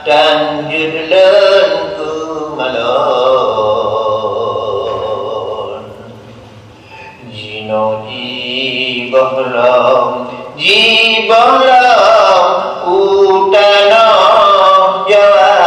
dan judlenku malon jino jibahlam utana Jawa.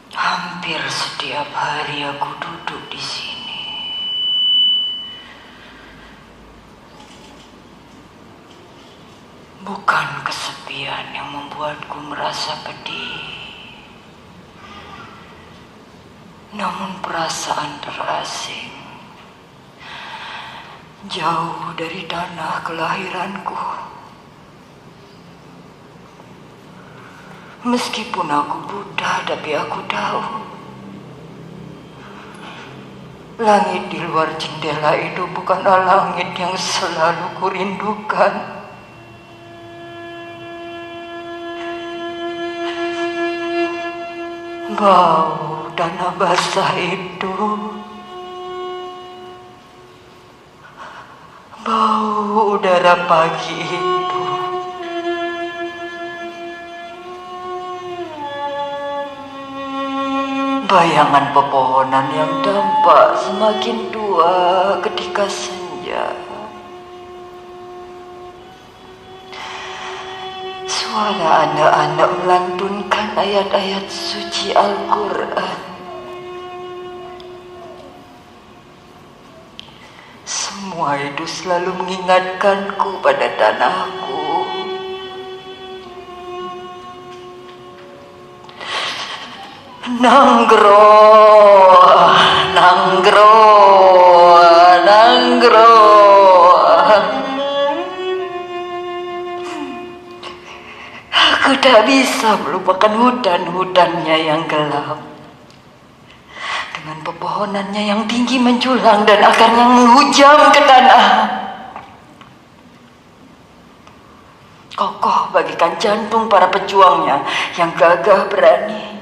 Hampir setiap hari aku duduk di sini. Bukan kesepian yang membuatku merasa pedih, namun perasaan terasing, jauh dari tanah kelahiranku. Meskipun aku buta, tapi aku tahu langit di luar jendela itu bukanlah langit yang selalu kurindukan. Bau tanah basah itu, bau udara pagi itu, bayangan pepohonan yang tampak semakin tua ketika senja, suara anak-anak melantunkan ayat-ayat suci Al-Quran. Semua itu selalu mengingatkanku pada tanahku. Nanggroh, nanggroh, nanggroh. Aku tak bisa melupakan hutan-hutannya yang gelap, dengan pepohonannya yang tinggi menjulang dan akarnya menghujam ke tanah. Kokoh bagikan jantung para pejuangnya yang gagah berani.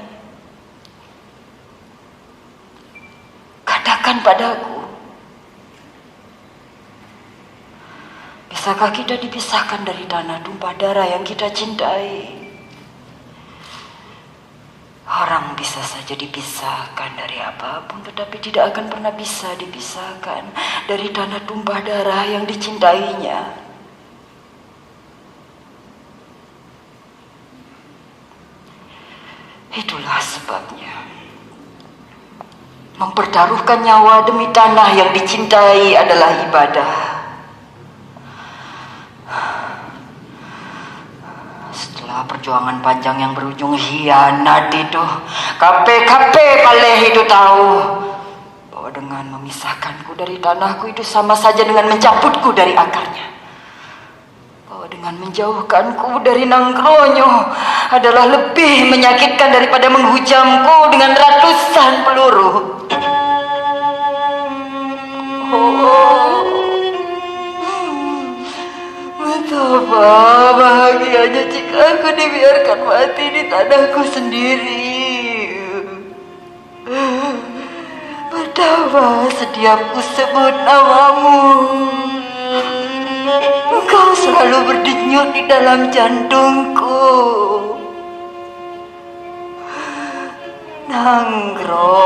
Katakan padaku, bisakah kita dipisahkan dari tanah tumpah darah yang kita cintai? Orang bisa saja dipisahkan dari apapun, tetapi tidak akan pernah bisa dipisahkan dari tanah tumpah darah yang dicintainya. Itulah sebabnya mempertaruhkan nyawa demi tanah yang dicintai adalah ibadah. Setelah perjuangan panjang yang berujung hianat itu, KP Paleh itu tahu bahwa dengan memisahkanku dari tanahku itu sama saja dengan mencabutku dari akarnya. dengan menjauhkanku dari Nanggronyo adalah lebih menyakitkan daripada menghujamku dengan ratusan peluru. Oh, betapa bahagianya jika aku dibiarkan mati di tanahku sendiri. Betapa setiap ku sebut namamu, engkau selalu berdenyut di dalam jantungku. Nanggro,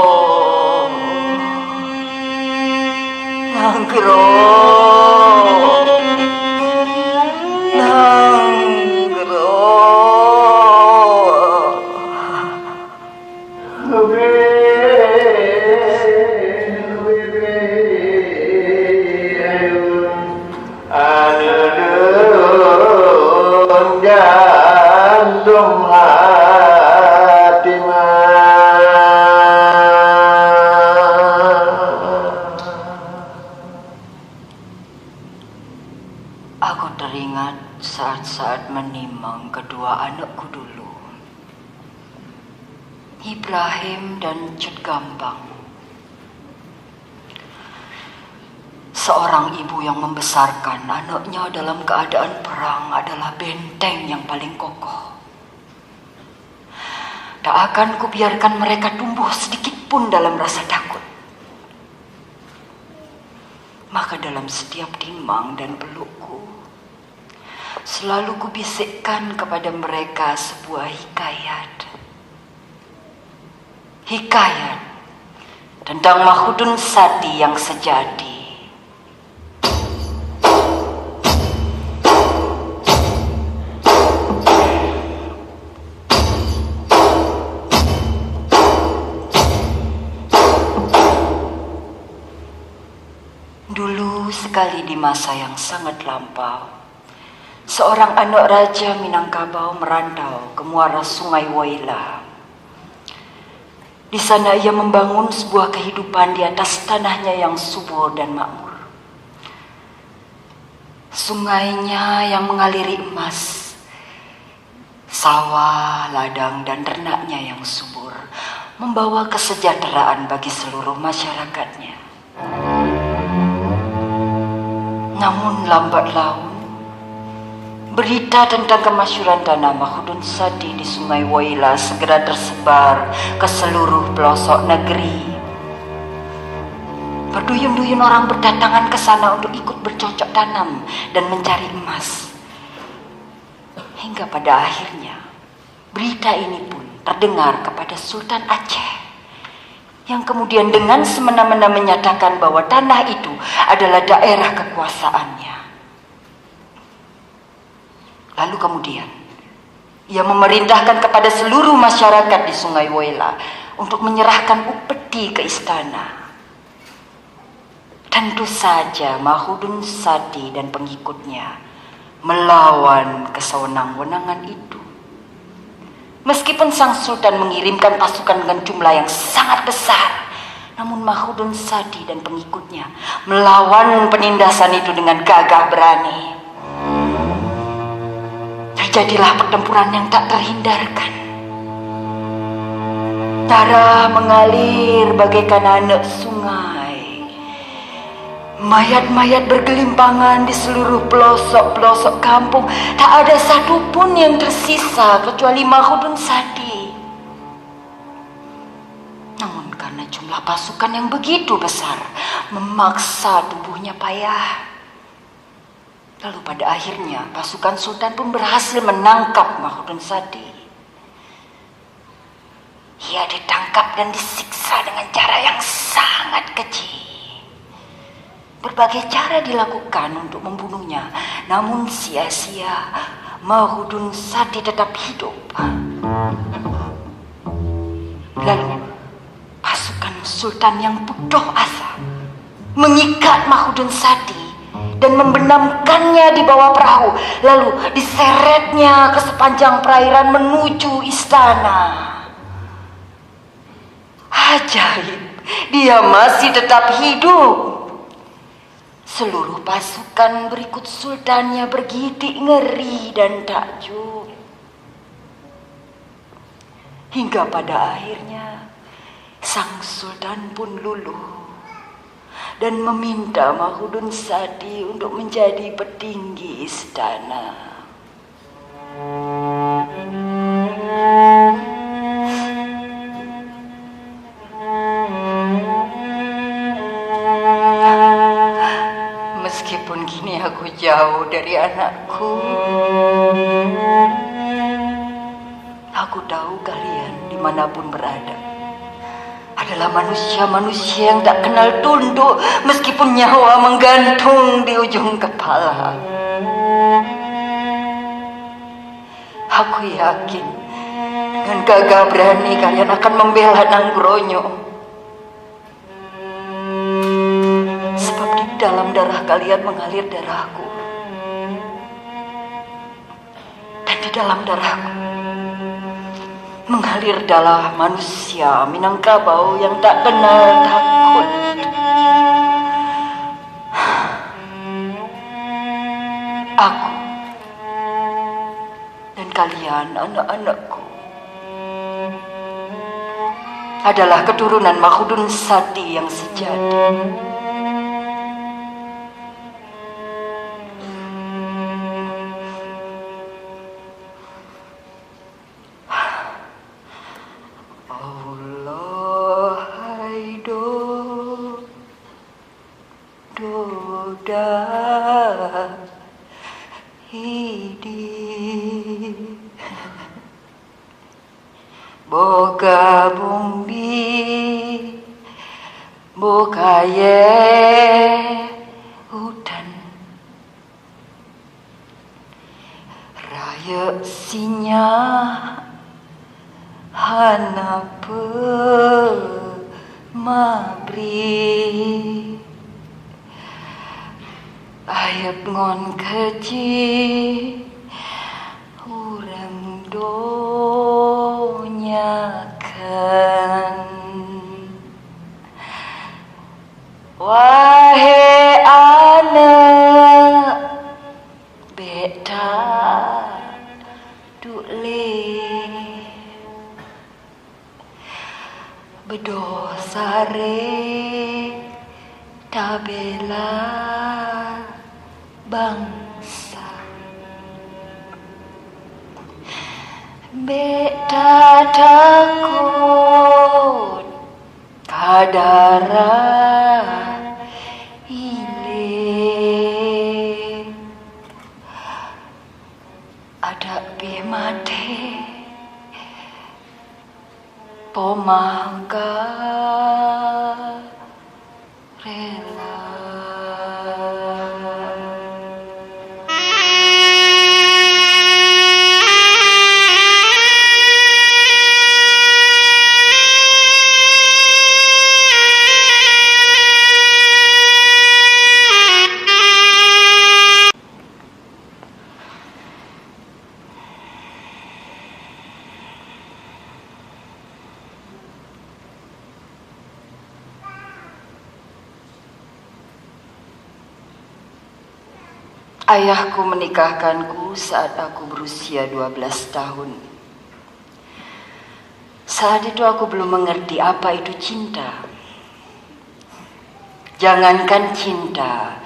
Nanggro, Nanggro. Jantung hati Aku teringat saat-saat menimang kedua anakku dulu, Ibrahim dan Cut Gambang. Seorang ibu yang membesarkan anaknya dalam keadaan perang adalah benteng yang paling kokoh. Tak akan kubiarkan mereka tumbuh sedikit pun dalam rasa takut. Maka dalam setiap timang dan pelukku, selalu kubisikkan kepada mereka sebuah hikayat. Hikayat tentang Mahudun Sati yang sejati. Dulu sekali di masa yang sangat lampau, seorang anak raja Minangkabau merantau ke muara Sungai Waila. Di sana ia membangun sebuah kehidupan di atas tanahnya yang subur dan makmur. Sungainya yang mengaliri emas, sawah, ladang, dan ternaknya yang subur membawa kesejahteraan bagi seluruh masyarakatnya. Namun lambat laun, berita tentang kemasyhuran tanah Mahudun Sati di Sungai Waila segera tersebar ke seluruh pelosok negeri. Berduyun-duyun orang berdatangan ke sana untuk ikut bercocok tanam dan mencari emas. Hingga pada akhirnya, berita ini pun terdengar kepada Sultan Aceh, yang kemudian dengan semena-mena menyatakan bahwa tanah itu adalah daerah kekuasaannya. Lalu kemudian, ia memerintahkan kepada seluruh masyarakat di Sungai Waila untuk menyerahkan upeti ke istana. Tentu saja Mahudun Sati dan pengikutnya melawan kesewenang-wenangan itu. Meskipun sang sultan mengirimkan pasukan dengan jumlah yang sangat besar, namun Mahudun Sati dan pengikutnya melawan penindasan itu dengan gagah berani. Terjadilah pertempuran yang tak terhindarkan. Darah mengalir bagaikan anak sungai. Mayat-mayat bergelimpangan di seluruh pelosok-pelosok kampung. Tak ada satupun yang tersisa kecuali Mahudun Sati. Namun karena jumlah pasukan yang begitu besar memaksa tubuhnya payah. Lalu pada akhirnya pasukan sultan pun berhasil menangkap Mahudun Sati. Ia ditangkap dan disiksa dengan cara yang sangat keji. Berbagai cara dilakukan untuk membunuhnya, namun sia-sia. Mahudun Sati tetap hidup. Lalu pasukan sultan yang putus asa mengikat Mahudun Sati dan membenamkannya di bawah perahu, lalu diseretnya ke sepanjang perairan menuju istana. Ajaib, dia masih tetap hidup. Seluruh pasukan berikut sultannya bergidik ngeri dan takjub. Hingga pada akhirnya sang sultan pun luluh dan meminta Mahmudun Sadi untuk menjadi petinggi istana. Meskipun kini aku jauh dari anakku, aku tahu kalian dimanapun berada adalah manusia-manusia yang tak kenal tunduk meskipun nyawa menggantung di ujung kepala. Aku yakin dengan gagah berani kalian akan membela Nanggrojo. Sebab di dalam darah kalian mengalir darahku. Dan di dalam darahku mengalir darah manusia Minangkabau yang tak kenal takut. Aku dan kalian anak-anakku adalah keturunan Mahmudun Sadi yang sejati. Boga bumbi bokaye hutan raya sinya hanape mabri ayap ngon keji urang donyakan wahai anak beta dule berdosa re tabela bangsa beta takut kadara ile ada mate pomangga rela. Ayahku menikahkanku saat aku berusia 12 tahun. Saat itu aku belum mengerti apa itu cinta. Jangankan cinta,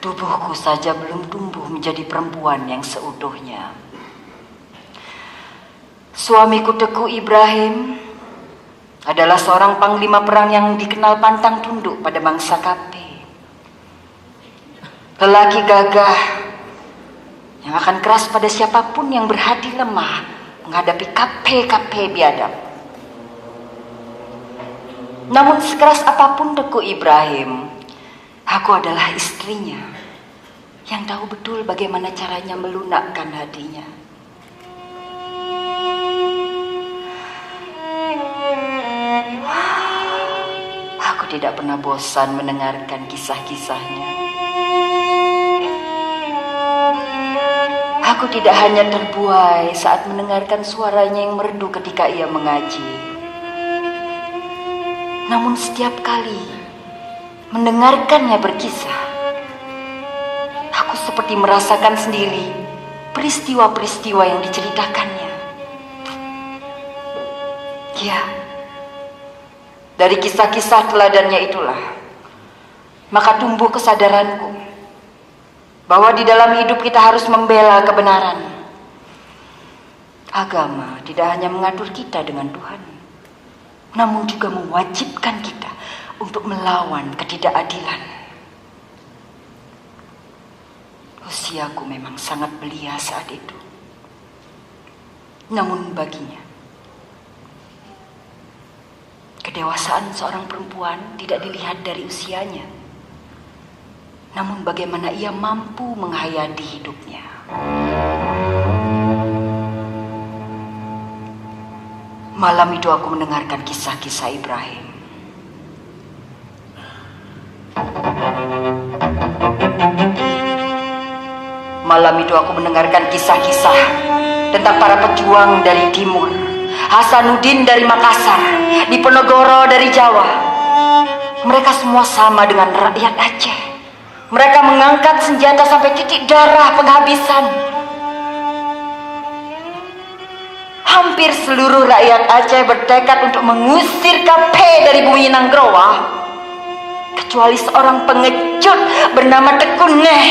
tubuhku saja belum tumbuh menjadi perempuan yang seutuhnya. Suamiku Teku Ibrahim adalah seorang panglima perang yang dikenal pantang tunduk pada mangsa KP. Lelaki gagah yang akan keras pada siapapun yang berhati lemah menghadapi KP biadab. Namun sekeras apapun Teku Ibrahim, aku adalah istrinya yang tahu betul bagaimana caranya melunakkan hatinya. Aku tidak pernah bosan mendengarkan kisah-kisahnya. Aku tidak hanya terbuai saat mendengarkan suaranya yang merdu ketika ia mengaji. Namun setiap kali mendengarkannya berkisah, seperti merasakan sendiri peristiwa-peristiwa yang diceritakannya. Ya, dari kisah-kisah teladannya itulah, maka tumbuh kesadaranku bahwa di dalam hidup kita harus membela kebenaran. Agama tidak hanya mengatur kita dengan Tuhan, namun juga mewajibkan kita untuk melawan ketidakadilan. Usiaku memang sangat belia saat itu. Namun baginya, kedewasaan seorang perempuan tidak dilihat dari usianya, namun bagaimana ia mampu menghayati hidupnya. Malam itu aku mendengarkan kisah-kisah Ibrahim. Malam itu aku mendengarkan kisah-kisah tentang para pejuang dari timur, Hasanuddin dari Makassar, Diponegoro dari Jawa. Mereka semua sama dengan rakyat Aceh. Mereka mengangkat senjata sampai titik darah penghabisan. Hampir seluruh rakyat Aceh bertekad untuk mengusir KP dari bumi Nanggroa, kecuali seorang pengecut bernama Tekun Neh.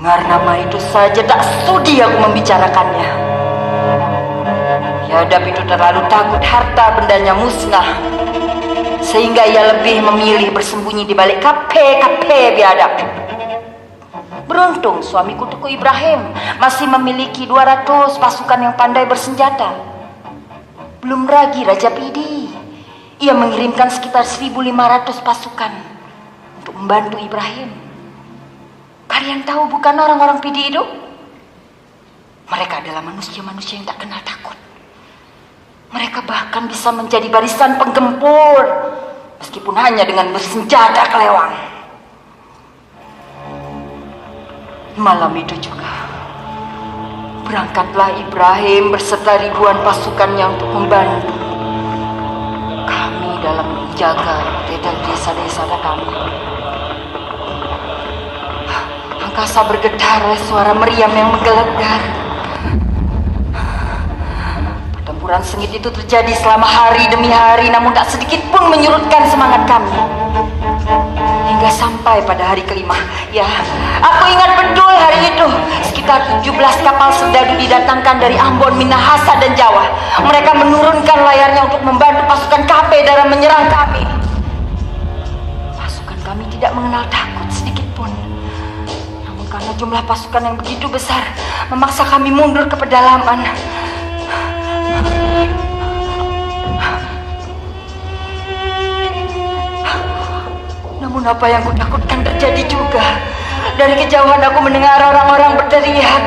Mendengar nama itu saja tak sudi aku membicarakannya. Biadab itu terlalu takut harta bendanya musnah, sehingga ia lebih memilih bersembunyi di balik KP biadab. Beruntung suamiku Tuku Ibrahim masih memiliki 200 pasukan yang pandai bersenjata. Belum lagi Raja Pidi, ia mengirimkan sekitar 1.500 pasukan untuk membantu Ibrahim. Kalian tahu bukan orang-orang Pidi itu? Mereka adalah manusia-manusia yang tak kenal takut. Mereka bahkan bisa menjadi barisan penggempur, meskipun hanya dengan bersenjata kelewang. Malam itu juga berangkatlah Ibrahim beserta ribuan pasukannya untuk membantu kami dalam menjaga desa-desa kami. Angkasa bergetar oleh suara meriam yang menggelegar. Pertempuran sengit itu terjadi selama hari demi hari, namun tak sedikit pun menyurutkan semangat kami. Hingga sampai pada hari kelima, ya, aku ingat betul hari itu, sekitar 17 kapal serdadu didatangkan dari Ambon, Minahasa, dan Jawa. Mereka menurunkan layarnya untuk membantu pasukan KP dalam menyerang kami. Pasukan kami tidak mengenal takut sedikit pun. Namun karena jumlah pasukan yang begitu besar, memaksa kami mundur ke pedalaman. Namun apa yang kutakutkan terjadi juga. Dari kejauhan aku mendengar orang-orang berteriak,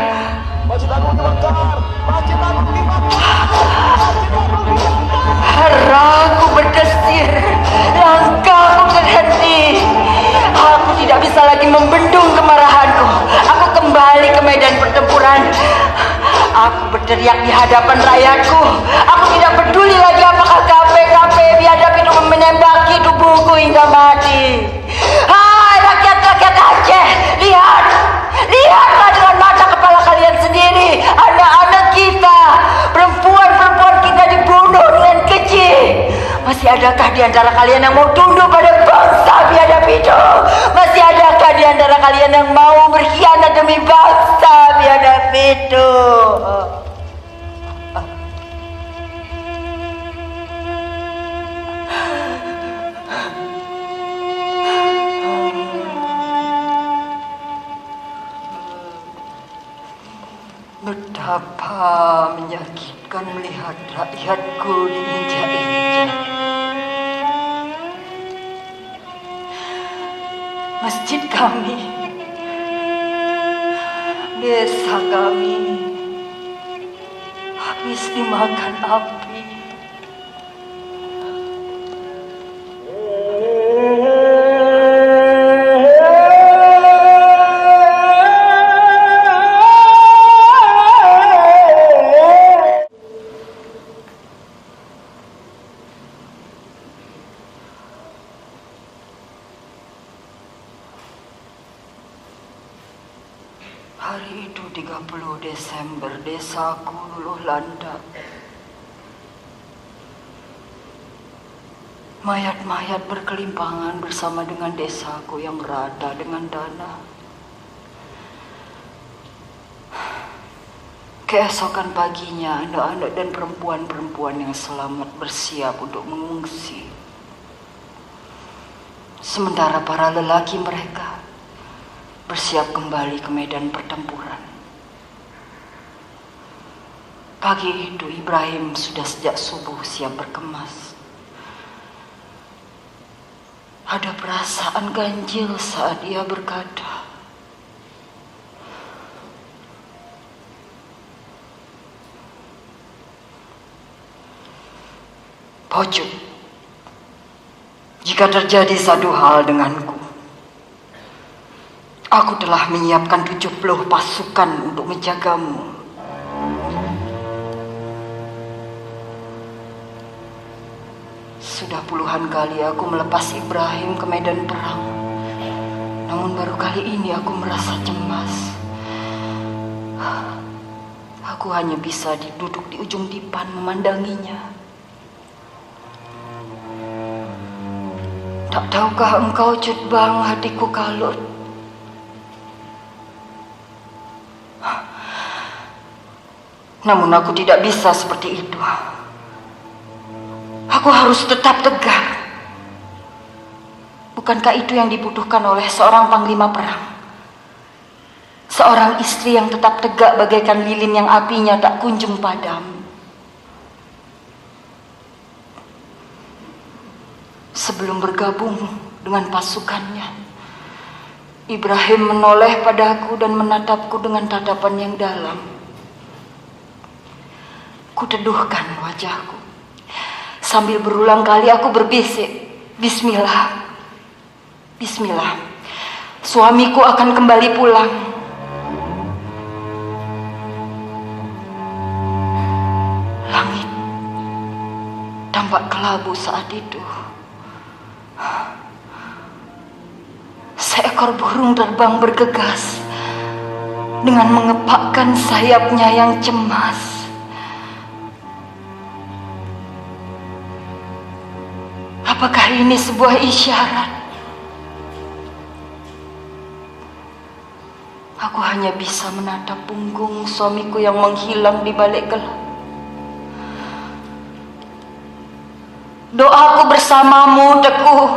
"Masjid Agung dibakar! Masjid Agung dibakar! Haraku berdesir, langkahku terhenti. Aku tidak bisa lagi membendung kemarahanku. Aku kembali ke medan pertempuran. Aku berteriak di hadapan rakyatku. Aku tidak peduli lagi apakah KP biadab itu menembaki tubuhku hingga mati. Hai rakyat-rakyat Aceh, lihatlah dengan mata kepala kalian sendiri. Anak-anak kita, perempuan-perempuan kita dibunuh dengan keji. Masih adakah di antara kalian yang mau tunduk pada bangsa biadab itu? Masih adakah di antara kalian yang mau berkhianat demi bangsa biadab itu? Betapa menyakitkan melihat rakyatku diinjak-injak. Masjid kami, desa kami habis dimakan api. Hari itu 30 Desember, desaku luluh landak. Mayat-mayat berkelimpangan bersama dengan desaku yang rata dengan tanah. Keesokan paginya, anak-anak dan perempuan-perempuan yang selamat bersiap untuk mengungsi. Sementara para lelaki mereka bersiap kembali ke medan pertempuran. Pagi itu Ibrahim sudah sejak subuh siap berkemas. Ada perasaan ganjil saat ia berkata, "Pojok, jika terjadi satu hal denganku, aku telah menyiapkan 70 pasukan untuk menjagamu. Sudah puluhan kali aku melepas Ibrahim ke medan perang, namun baru kali ini aku merasa cemas. Aku hanya bisa duduk di ujung dipan memandanginya. Tak tahukah engkau, Cutbang, hatiku kalut. Namun aku tidak bisa seperti itu. Aku harus tetap tegar. Bukankah itu yang dibutuhkan oleh seorang panglima perang? Seorang istri yang tetap tegak bagaikan lilin yang apinya tak kunjung padam. Sebelum bergabung dengan pasukannya, Ibrahim menoleh padaku dan menatapku dengan tatapan yang dalam. Kuteduhkan wajahku. Sambil berulang kali aku berbisik, "Bismillah, Bismillah, suamiku akan kembali pulang." Langit tampak kelabu saat itu. Seekor burung terbang bergegas dengan mengepakkan sayapnya yang cemas. Apakah ini sebuah isyarat? Aku hanya bisa menatap punggung suamiku yang menghilang di balik gelap. "Doaku bersamamu, Teguh."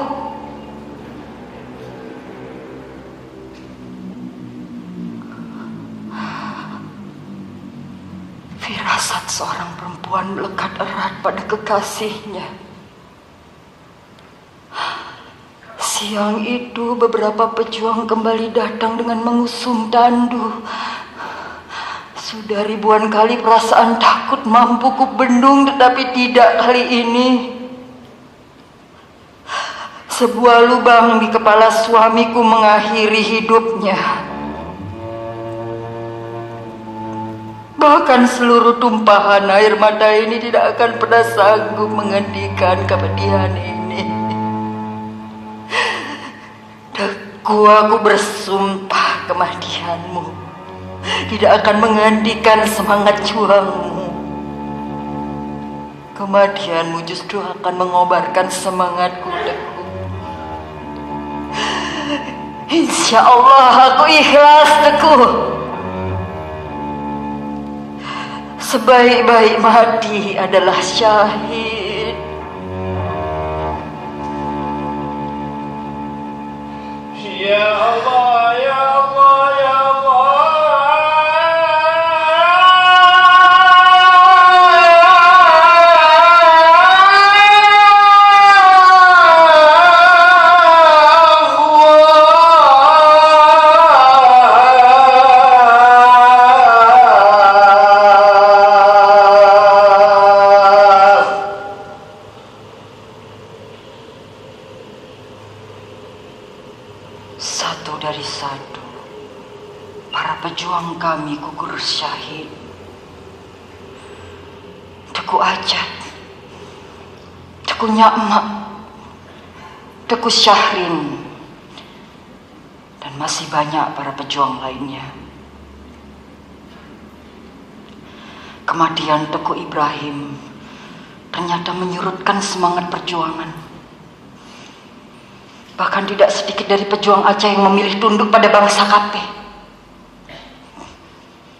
Firasat seorang perempuan melekat erat pada kekasihnya. Siang itu beberapa pejuang kembali datang dengan mengusung tandu. Sudah ribuan kali perasaan takut mampu kubendung, tetapi tidak kali ini. Sebuah lubang di kepala suamiku mengakhiri hidupnya. Bahkan seluruh tumpahan air mata ini tidak akan pernah sanggup menghentikan kepedihan ini. Aku bersumpah kematianmu tidak akan menghentikan semangat juangmu. Kematianmu justru akan mengobarkan semangatku, Teguh. Insya Allah aku ikhlas, Teguh. Sebaik-baik mati adalah syahid. Ya Allah, ya Allah, ya Satu dari satu, para pejuang kami gugur syahid. Teguh Ajat, Teguh Nyakmak, Teguh Syahrin, dan masih banyak para pejuang lainnya. Kematian Teguh Ibrahim ternyata menyurutkan semangat perjuangan. Bahkan tidak sedikit dari pejuang Aceh yang memilih tunduk pada bangsa KP.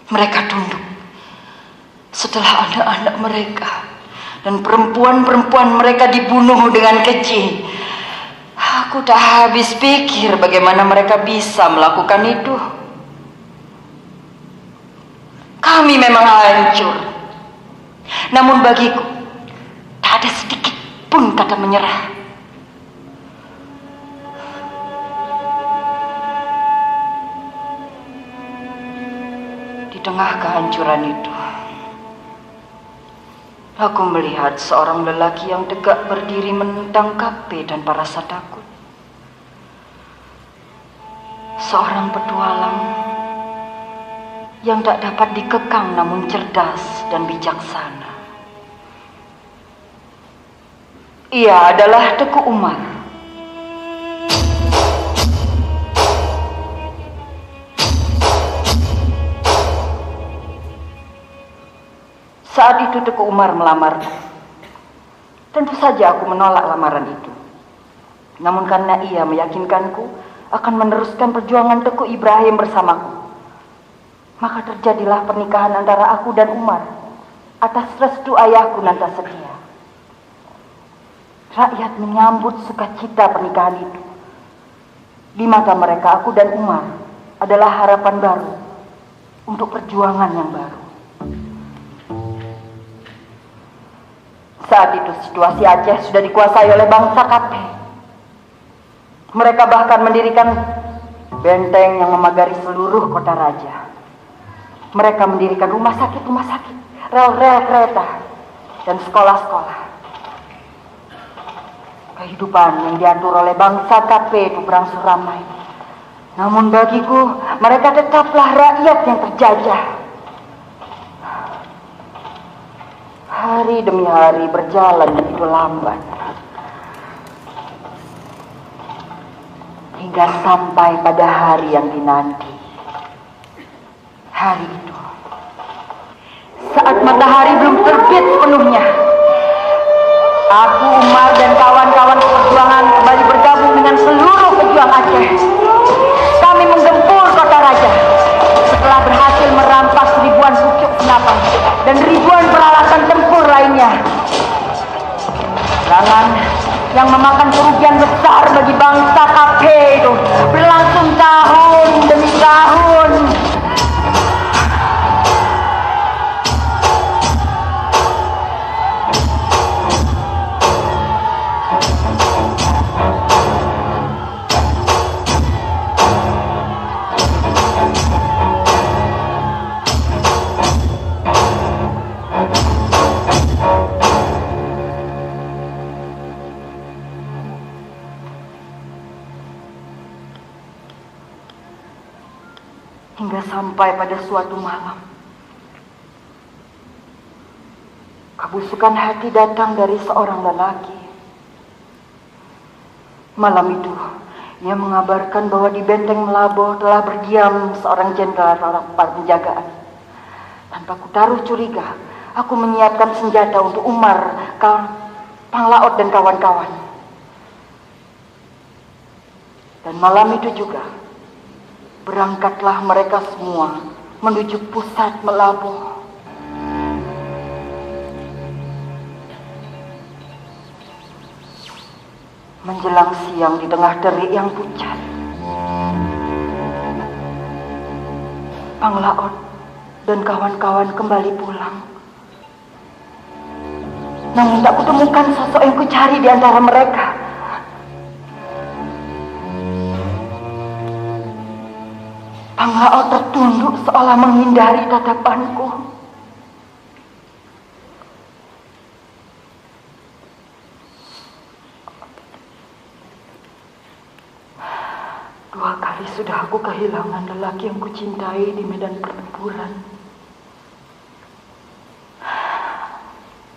Mereka tunduk setelah anak-anak mereka dan perempuan-perempuan mereka dibunuh dengan keji. Aku tak habis pikir bagaimana mereka bisa melakukan itu. Kami memang hancur. Namun bagiku, tak ada sedikit pun kata menyerah. Di tengah kehancuran itu, aku melihat seorang lelaki yang tegak berdiri menentang KP tanpa rasa takut. Seorang petualang yang tak dapat dikekang namun cerdas dan bijaksana. Ia adalah Teguh Umar. Saat itu Teguh Umar melamarku. Tentu saja aku menolak lamaran itu. Namun karena ia meyakinkanku akan meneruskan perjuangan Teguh Ibrahim bersamaku, maka terjadilah pernikahan antara aku dan Umar atas restu ayahku Nantasetia. Rakyat menyambut sukacita pernikahan itu. Di mata mereka, aku dan Umar adalah harapan baru untuk perjuangan yang baru. Saat itu situasi Aceh sudah dikuasai oleh bangsa KP. Mereka bahkan mendirikan benteng yang memagari seluruh kota raja. Mereka mendirikan rumah sakit, rel-rel kereta, dan sekolah-sekolah. Kehidupan yang diatur oleh bangsa KP itu berangsur ramai. Namun bagiku, mereka tetaplah rakyat yang terjajah. Hari demi hari berjalan begitu lambat. Hingga sampai pada hari yang dinanti. Hari itu, saat matahari belum terbit sepenuhnya, aku, Umar, dan kawan-kawan perjuangan kembali bergabung dengan seluruh pejuang Aceh. Kami menggempur kota raja setelah berhasil merampas ribuan pucuk senapan dan ribuan peralatan tempur lainnya. Serangan yang memakan kerugian besar bagi bangsa KP itu berlangsung tahun demi tahun. Hingga sampai pada suatu malam, kebusukan hati datang dari seorang lelaki. Malam itu, ia mengabarkan bahwa di benteng Melaboh telah berdiam seorang jenderal penjagaan. Tanpa kutaruh curiga, aku menyiapkan senjata untuk Umar, Panglaut dan kawan-kawan. Dan malam itu juga, berangkatlah mereka semua menuju pusat Melaboh. Menjelang siang di tengah terik yang pucat, Panglaut dan kawan-kawan kembali pulang. Namun tak kutemukan sosok yang kucari di antara mereka. Panglaut tertunduk seolah menghindari tatapanku. Dua kali sudah aku kehilangan lelaki yang kucintai di medan pertempuran.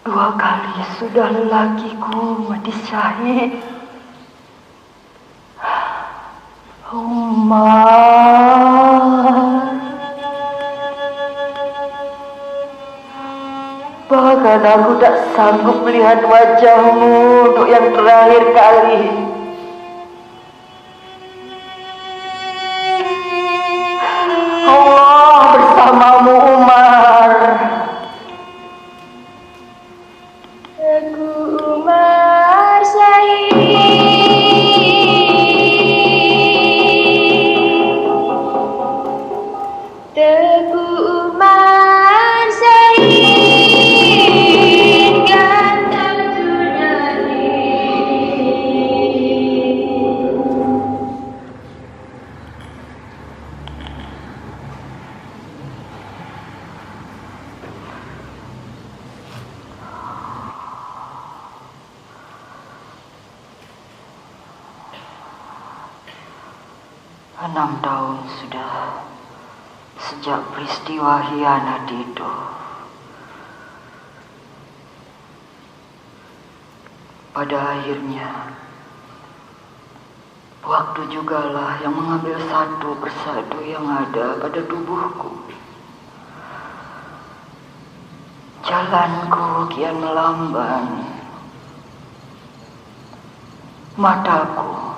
Dua kali sudah lelakiku mati syahid. Umar, karena aku tak sanggup melihat wajahmu untuk yang terakhir kali. Allah bersamamu, Umar. Teguh Umar Said, Teguh Umar Said, ganteng Junadi. Enam tahun sudah sejak peristiwa hianat itu. Pada akhirnya, waktu jugalah yang mengambil satu persatu yang ada pada tubuhku. Jalanku kian melamban. Mataku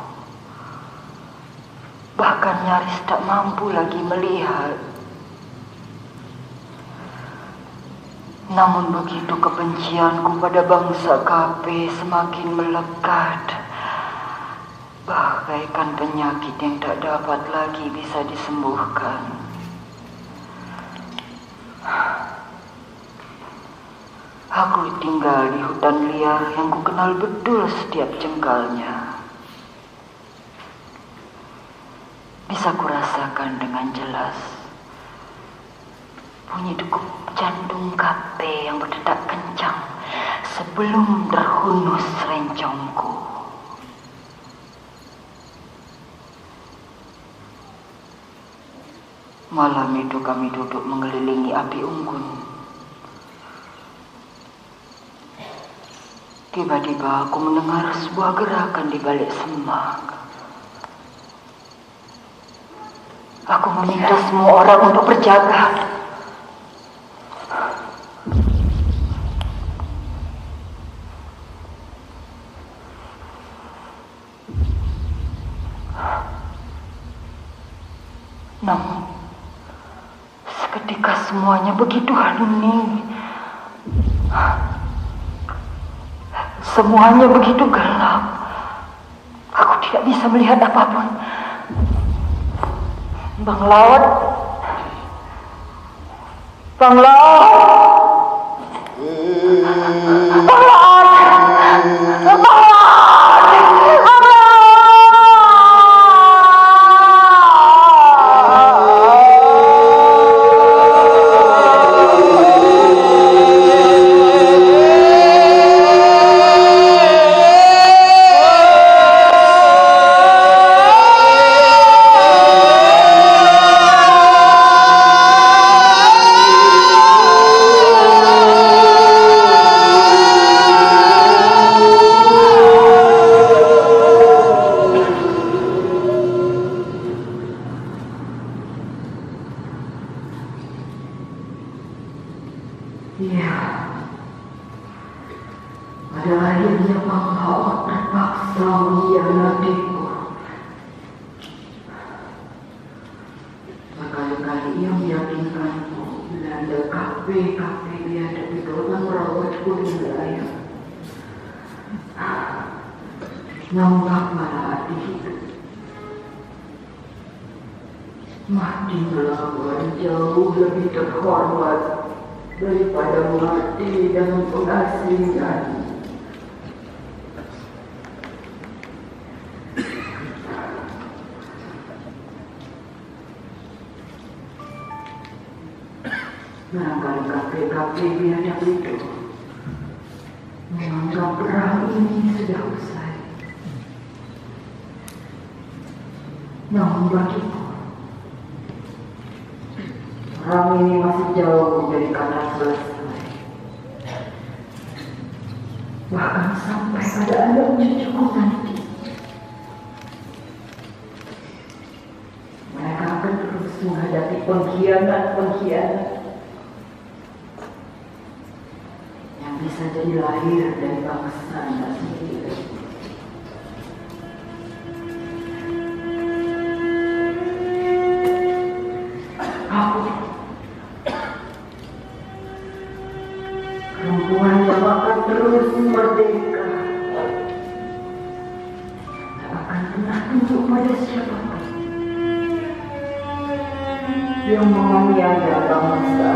bahkan nyaris tak mampu lagi melihat. Namun begitu kebencianku pada bangsa KP semakin melekat, bagaikan penyakit yang tak dapat lagi bisa disembuhkan. Aku tinggal di hutan liar yang ku kenal betul setiap jengkalnya. Bisa kurasakan dengan jelas bunyi degup jantung KP yang berdetak kencang sebelum terhunus rencongku. Malam itu kami duduk mengelilingi api unggun. Tiba-tiba aku mendengar sebuah gerakan di balik semak. Aku meminta semua orang untuk berjaga. Namun, seketika semuanya begitu hening. Semuanya begitu gelap. Aku tidak bisa melihat apapun. Bang Laut. Bang Laut. Bang Laut. Bang Laut. Iya, pada akhirnya Bang Laut terpaksa mengkhianatiku. Berkali-kali ia meyakinkanku bila ada kafe dia tapi orang merawatku dengan layak. Namun apalah hati hidup. Mati melawan jauh lebih terhormat daripada mati dengan pengasingan. Barangkali kafe biadab itu menganggap perang ini sudah usai. Namun bagiku, perang ini masih jauh dari kata selesai. Bahkan sampai pada anak cucuku nanti, mereka akan terus menghadapi pengkhianat bisa jadi lahir dari bangsa Anda sendiri. Aku perempuan yang akan terus merdeka, tak akan pernah tunduk pada siapapun yang menganiaya bangsa.